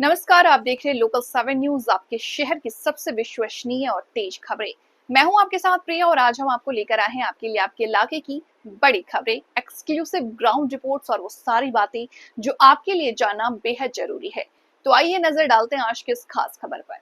नमस्कार, आप देख रहे हैं लोकल 7 न्यूज, आपके शहर की सबसे विश्वसनीय और तेज खबरें। मैं हूं आपके साथ प्रिया और आज हम आपको लेकर आए हैं आपके लिए आपके इलाके की बड़ी खबरें, एक्सक्लूसिव ग्राउंड रिपोर्ट्स और वो सारी बातें जो आपके लिए जानना बेहद जरूरी है। तो आइए नजर डालते हैं आज की इस खास खबर पर।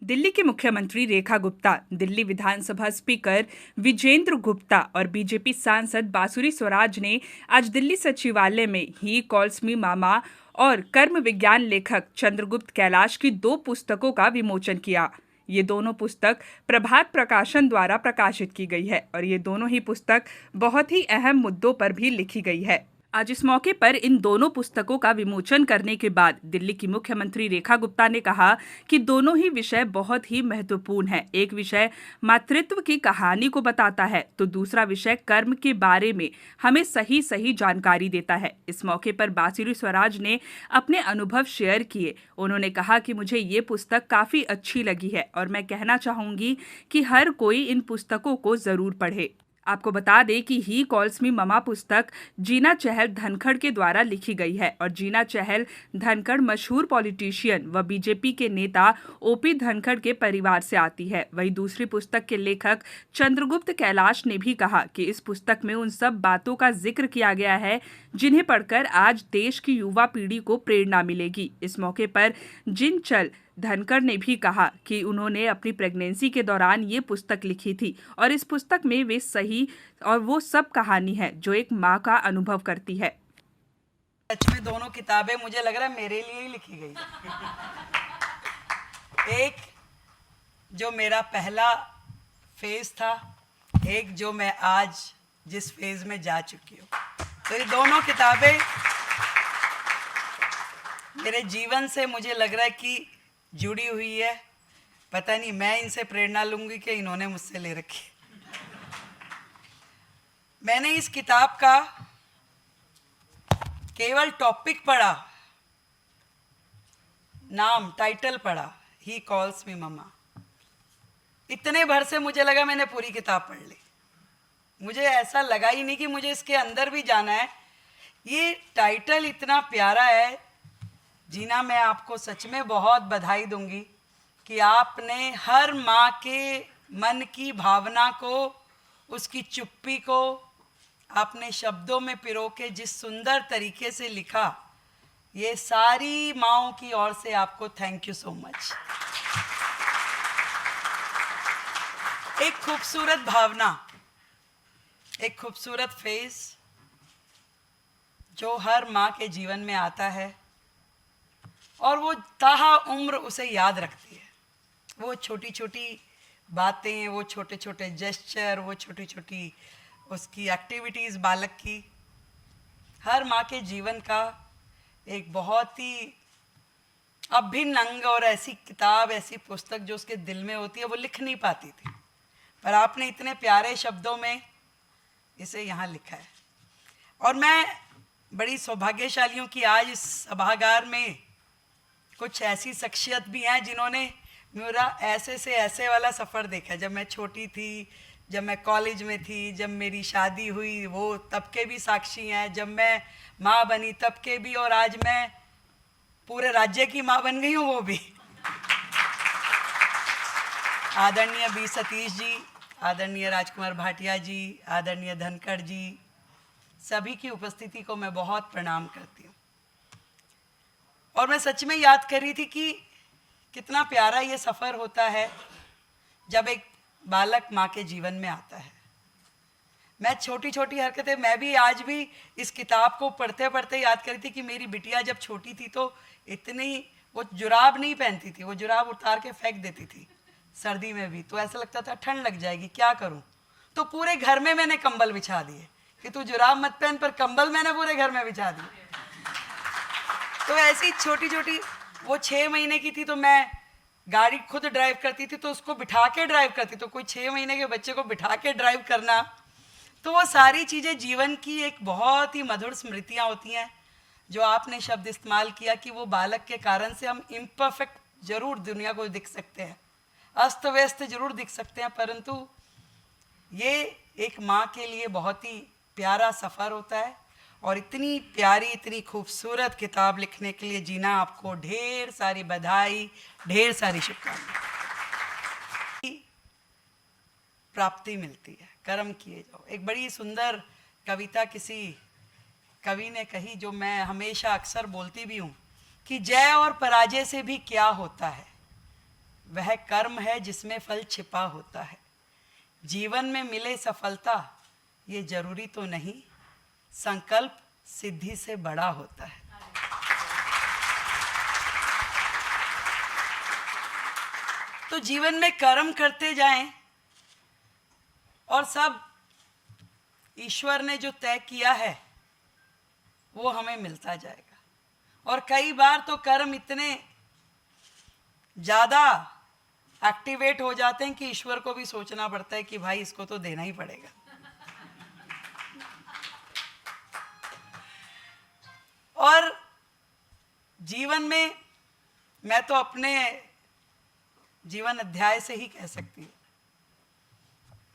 दिल्ली की मुख्यमंत्री रेखा गुप्ता, दिल्ली विधानसभा स्पीकर विजेंद्र गुप्ता और बीजेपी सांसद बांसुरी स्वराज ने आज दिल्ली सचिवालय में ही कॉल्स मी मामा और कर्म विज्ञान लेखक चंद्रगुप्त कैलाश की 2 पुस्तकों का विमोचन किया। ये दोनों पुस्तक प्रभात प्रकाशन द्वारा प्रकाशित की गई है और ये दोनों ही पुस्तक बहुत ही अहम मुद्दों पर भी लिखी गई है। आज इस मौके पर इन दोनों पुस्तकों का विमोचन करने के बाद दिल्ली की मुख्यमंत्री रेखा गुप्ता ने कहा कि दोनों ही विषय बहुत ही महत्वपूर्ण है। एक विषय मातृत्व की कहानी को बताता है तो दूसरा विषय कर्म के बारे में हमें सही सही जानकारी देता है। इस मौके पर बांसुरी स्वराज ने अपने अनुभव शेयर किए। उन्होंने कहा कि मुझे ये पुस्तक काफी अच्छी लगी है और मैं कहना चाहूंगी कि हर कोई इन पुस्तकों को जरूर पढ़े। आपको बता दें कि ही कॉल्स मी ममा पुस्तक जीना चहल धनखड़ के द्वारा लिखी गई है और जीना चहल धनखड़ मशहूर पॉलिटिशियन व बीजेपी के नेता ओपी धनखड़ के परिवार से आती है। वहीं दूसरी पुस्तक के लेखक चंद्रगुप्त कैलाश ने भी कहा कि इस पुस्तक में उन सब बातों का जिक्र किया गया है जिन्हें पढ़कर आज देश की युवा पीढ़ी को प्रेरणा मिलेगी। इस मौके पर जिनचल धनखड़ ने भी कहा कि उन्होंने अपनी प्रेगनेंसी के दौरान ये पुस्तक लिखी थी और इस पुस्तक में वे सही और वो सब कहानी है जो एक माँ का अनुभव करती है। सच में दोनों किताबें मुझे लग रहा है मेरे लिए ही लिखी गई। एक जो मेरा पहला फेज था, एक जो मैं आज जिस फेज में जा चुकी हूँ। तो ये दोनों किताबें मेरे जीवन से मुझे लग रहा है कि जुड़ी हुई है। पता नहीं मैं इनसे प्रेरणा लूंगी कि इन्होंने मुझसे ले रखी। मैंने इस किताब का केवल टॉपिक पढ़ा, नाम टाइटल पढ़ा, ही कॉल्स मी ममा। इतने भर से मुझे लगा मैंने पूरी किताब पढ़ ली। मुझे ऐसा लगा ही नहीं कि मुझे इसके अंदर भी जाना है। ये टाइटल इतना प्यारा है। जीना, मैं आपको सच में बहुत बधाई दूंगी कि आपने हर माँ के मन की भावना को, उसकी चुप्पी को आपने शब्दों में पिरो के जिस सुंदर तरीके से लिखा, ये सारी माँओं की ओर से आपको थैंक यू सो मच। एक खूबसूरत भावना, एक खूबसूरत फेस जो हर माँ के जीवन में आता है और वो ताहा उम्र उसे याद रखती है। वो छोटी छोटी बातें, वो छोटे छोटे जेस्चर, वो छोटी छोटी उसकी एक्टिविटीज़ बालक की, हर माँ के जीवन का एक बहुत ही अभिन्न अंग। और ऐसी किताब, ऐसी पुस्तक जो उसके दिल में होती है वो लिख नहीं पाती थी, पर आपने इतने प्यारे शब्दों में इसे यहाँ लिखा है। और मैं बड़ी सौभाग्यशाली हूँ कि आज इस सभागार में कुछ ऐसी शख्सियत भी हैं जिन्होंने मेरा ऐसे से ऐसे वाला सफ़र देखा। जब मैं छोटी थी, जब मैं कॉलेज में थी, जब मेरी शादी हुई, वो तब के भी साक्षी हैं। जब मैं माँ बनी तब के भी, और आज मैं पूरे राज्य की माँ बन गई हूँ वो भी। आदरणीय बी सतीश जी, आदरणीय राजकुमार भाटिया जी, आदरणीय धनखड़ जी, सभी की उपस्थिति को मैं बहुत प्रणाम करती हूँ। और मैं सच में याद कर रही थी कि कितना प्यारा ये सफ़र होता है जब एक बालक माँ के जीवन में आता है। मैं छोटी छोटी हरकतें, मैं भी आज भी इस किताब को पढ़ते पढ़ते याद करी थी कि मेरी बिटिया जब छोटी थी तो इतनी, वो जुराब नहीं पहनती थी, वो जुराब उतार के फेंक देती थी सर्दी में भी। तो ऐसा लगता था ठंड लग जाएगी, क्या करूं? तो पूरे घर में मैंने कंबल बिछा दिए कि तू जुराब मत पहन, पर कंबल मैंने पूरे घर में बिछा दिए। तो ऐसी छोटी छोटी, वो 6 महीने की थी तो मैं गाड़ी खुद ड्राइव करती थी, तो उसको बिठा के ड्राइव करती। तो कोई 6 महीने के बच्चे को बिठा के ड्राइव करना, तो वो सारी चीज़ें जीवन की एक बहुत ही मधुर स्मृतियाँ होती हैं। जो आपने शब्द इस्तेमाल किया कि वो बालक के कारण से हम इम्परफेक्ट जरूर दुनिया को दिख सकते हैं, अस्त व्यस्त जरूर दिख सकते हैं, परंतु ये एक माँ के लिए बहुत ही प्यारा सफ़र होता है। और इतनी प्यारी, इतनी खूबसूरत किताब लिखने के लिए जीना, आपको ढेर सारी बधाई, ढेर सारी शुभकामनाएं। प्राप्ति मिलती है, कर्म किए जाओ। एक बड़ी सुंदर कविता किसी कवि ने कही, जो मैं हमेशा अक्सर बोलती भी हूँ, कि जय और पराजय से भी क्या होता है, वह कर्म है जिसमें फल छिपा होता है। जीवन में मिले सफलता ये जरूरी तो नहीं, संकल्प सिद्धि से बड़ा होता है। तो जीवन में कर्म करते जाएं और सब ईश्वर ने जो तय किया है वो हमें मिलता जाएगा। और कई बार तो कर्म इतने ज़्यादा एक्टिवेट हो जाते हैं कि ईश्वर को भी सोचना पड़ता है कि भाई इसको तो देना ही पड़ेगा। और जीवन में मैं तो अपने जीवन अध्याय से ही कह सकती हूँ।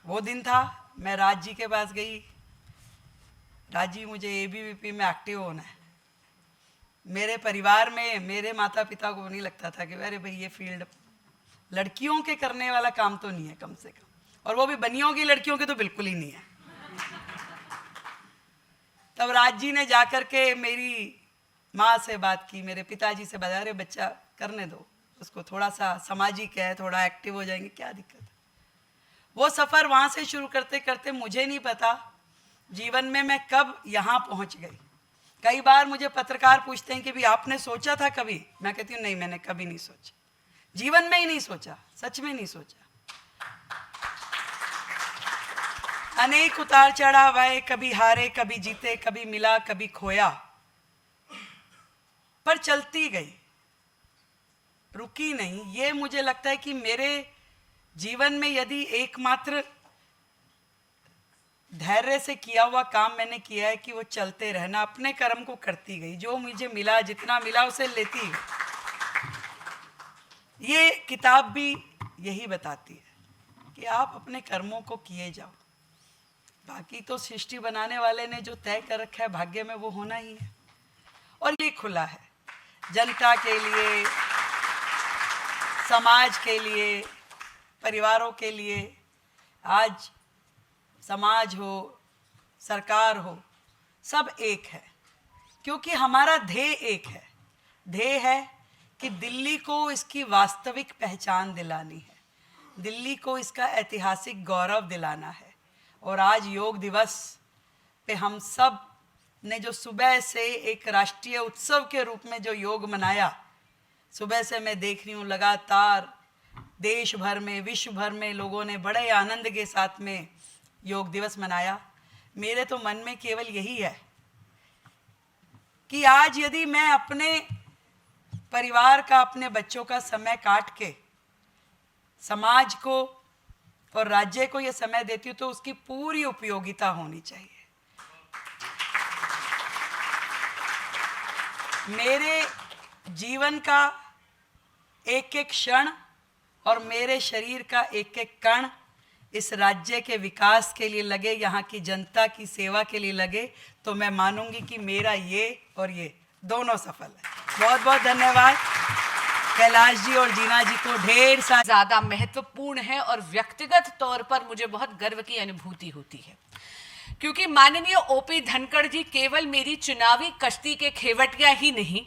वो दिन था, मैं राज जी के पास गई, राज जी मुझे एबीवीपी में एक्टिव होना है। मेरे परिवार में मेरे माता पिता को नहीं लगता था कि अरे भाई ये फील्ड लड़कियों के करने वाला काम तो नहीं है कम से कम, और वो भी बनियों की लड़कियों के तो बिल्कुल ही नहीं है। तब राज जी ने जाकर के मेरी माँ से बात की, मेरे पिताजी से बता, अरे बच्चा करने दो उसको, थोड़ा सा सामाजिक है, थोड़ा एक्टिव हो जाएंगे, क्या दिक्कत है। वो सफ़र वहाँ से शुरू करते करते मुझे नहीं पता जीवन में मैं कब यहाँ पहुँच गई। कई बार मुझे पत्रकार पूछते हैं कि भी आपने सोचा था कभी? मैं कहती हूँ नहीं, मैंने कभी नहीं सोचा, जीवन में ही नहीं सोचा, सच में नहीं सोचा। अनेक उतार चढ़ाव आए, कभी हारे कभी जीते, कभी मिला कभी खोया, पर चलती गई, रुकी नहीं। ये मुझे लगता है कि मेरे जीवन में यदि एकमात्र धैर्य से किया हुआ काम मैंने किया है कि वो चलते रहना, अपने कर्म को करती गई, जो मुझे मिला, जितना मिला उसे लेती गई। ये किताब भी यही बताती है कि आप अपने कर्मों को किए जाओ, बाकी तो सृष्टि बनाने वाले ने जो तय कर रखा है भाग्य में वो होना ही है। और ये खुला है जनता के लिए, समाज के लिए, परिवारों के लिए। आज समाज हो, सरकार हो, सब एक है, क्योंकि हमारा ध्येय एक है। ध्येय है कि दिल्ली को इसकी वास्तविक पहचान दिलानी है, दिल्ली को इसका ऐतिहासिक गौरव दिलाना है। और आज योग दिवस पे हम सब ने जो सुबह से एक राष्ट्रीय उत्सव के रूप में जो योग मनाया, सुबह से मैं देख रही हूँ लगातार देश भर में, विश्व भर में लोगों ने बड़े आनंद के साथ में योग दिवस मनाया। मेरे तो मन में केवल यही है कि आज यदि मैं अपने परिवार का, अपने बच्चों का समय काट के समाज को और राज्य को ये समय देती हूँ तो उसकी पूरी उपयोगिता होनी चाहिए। मेरे जीवन का एक एक क्षण और मेरे शरीर का एक एक कण इस राज्य के विकास के लिए लगे, यहाँ की जनता की सेवा के लिए लगे, तो मैं मानूंगी कि मेरा ये और ये दोनों सफल है। बहुत बहुत धन्यवाद कैलाश जी और जीना जी को ढेर सारा ज्यादा महत्वपूर्ण है और व्यक्तिगत तौर पर मुझे बहुत गर्व की अनुभूति होती है, क्योंकि माननीय ओपी धनखड़ जी केवल मेरी चुनावी कश्ती के खेवटिया ही नहीं,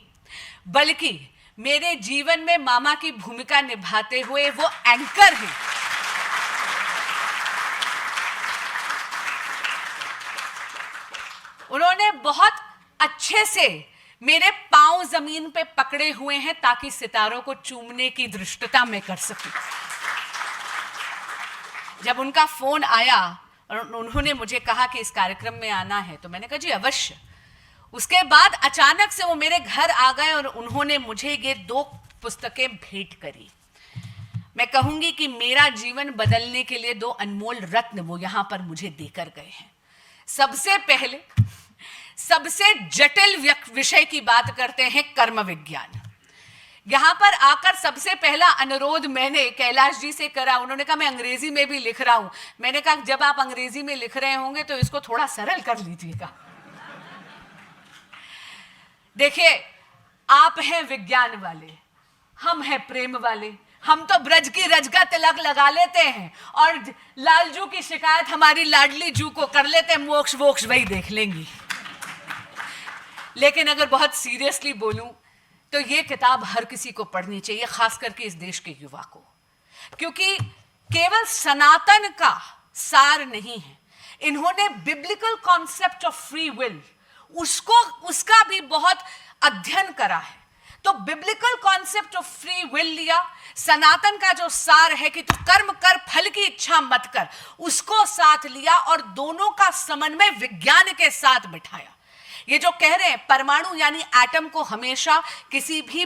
बल्कि मेरे जीवन में मामा की भूमिका निभाते हुए वो एंकर हैं। उन्होंने बहुत अच्छे से मेरे पांव जमीन पे पकड़े हुए हैं ताकि सितारों को चूमने की धृष्टता मैं कर सकूं। जब उनका फोन आया और उन्होंने मुझे कहा कि इस कार्यक्रम में आना है, तो मैंने कहा जी अवश्य। उसके बाद अचानक से वो मेरे घर आ गए और उन्होंने मुझे ये 2 पुस्तकें भेंट करी। मैं कहूंगी कि मेरा जीवन बदलने के लिए 2 अनमोल रत्न वो यहां पर मुझे देकर गए हैं। सबसे पहले सबसे जटिल विषय की बात करते हैं, कर्म विज्ञान। यहां पर आकर सबसे पहला अनुरोध मैंने कैलाश जी से करा। उन्होंने कहा मैं अंग्रेजी में भी लिख रहा हूं। मैंने कहा जब आप अंग्रेजी में लिख रहे होंगे तो इसको थोड़ा सरल कर लीजिएगा। देखिए, आप हैं विज्ञान वाले, हम हैं प्रेम वाले। हम तो ब्रज की रज का तिलक लगा लेते हैं और लालजू की शिकायत हमारी लाडली जू को कर लेते हैं, मोक्ष वोक्ष वही देख लेंगी। लेकिन अगर बहुत सीरियसली बोलूं तो ये किताब हर किसी को पढ़नी चाहिए, खास करके इस देश के युवा को, क्योंकि केवल सनातन का सार नहीं है, इन्होंने biblical concept of free will उसका भी बहुत अध्ययन करा है। तो biblical concept of free will लिया, सनातन का जो सार है कि तू कर्म कर फल की इच्छा मत कर, उसको साथ लिया और दोनों का समन्वय विज्ञान के साथ बिठाया। ये जो कह रहे हैं परमाणु यानी एटम को हमेशा किसी भी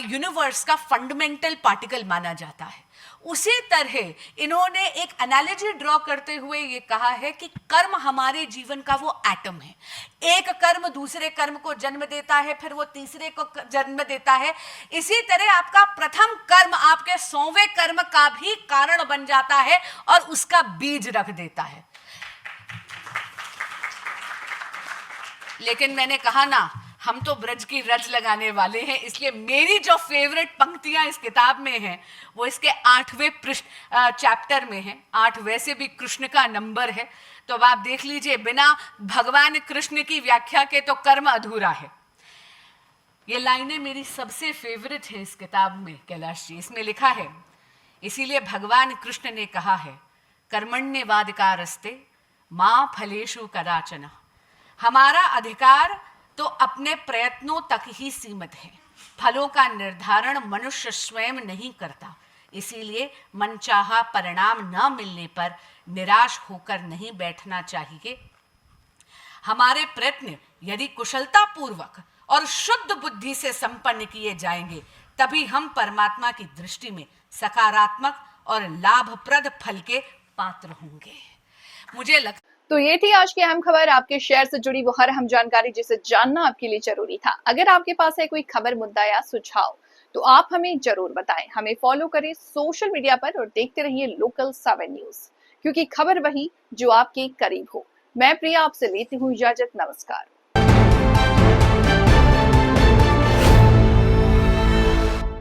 यूनिवर्स का फंडामेंटल पार्टिकल माना जाता है, उसी तरह इन्होंने एक एनालॉजी ड्रॉ करते हुए ये कहा है कि कर्म हमारे जीवन का वो एटम है। एक कर्म दूसरे कर्म को जन्म देता है, फिर वो तीसरे को जन्म देता है। इसी तरह आपका प्रथम कर्म आपके 100वें कर्म का भी कारण बन जाता है और उसका बीज रख देता है। लेकिन मैंने कहा ना, हम तो ब्रज की रज लगाने वाले हैं, इसलिए मेरी जो फेवरेट पंक्तियां इस किताब में हैं वो इसके 8वें चैप्टर में है। 8 वैसे भी कृष्ण का नंबर है, तो अब आप देख लीजिए, बिना भगवान कृष्ण की व्याख्या के तो कर्म अधूरा है। ये लाइनें मेरी सबसे फेवरेट है इस किताब में कैलाश जी। इसमें लिखा है, इसीलिए भगवान कृष्ण ने कहा है, कर्मण्येवाधिकारस्ते मा फलेषु कदाचन। हमारा अधिकार तो अपने प्रयत्नों तक ही सीमित है, फलों का निर्धारण मनुष्य स्वयं नहीं करता। इसीलिए मनचाहा परिणाम न मिलने पर निराश होकर नहीं बैठना चाहिए। हमारे प्रयत्न यदि कुशलता पूर्वक और शुद्ध बुद्धि से संपन्न किए जाएंगे, तभी हम परमात्मा की दृष्टि में सकारात्मक और लाभप्रद फल के पात्र होंगे। मुझे लगता तो ये थी आज की अहम खबर, आपके शहर से जुड़ी वो हर अहम जानकारी जिसे जानना आपके लिए जरूरी था। अगर आपके पास है कोई खबर, मुद्दा या सुझाव तो आप हमें जरूर बताएं। हमें फॉलो करें सोशल मीडिया पर और देखते रहिए लोकल 7 न्यूज, क्योंकि खबर वही जो आपके करीब हो। मैं प्रिया आपसे लेती हूँ इजाजत, नमस्कार।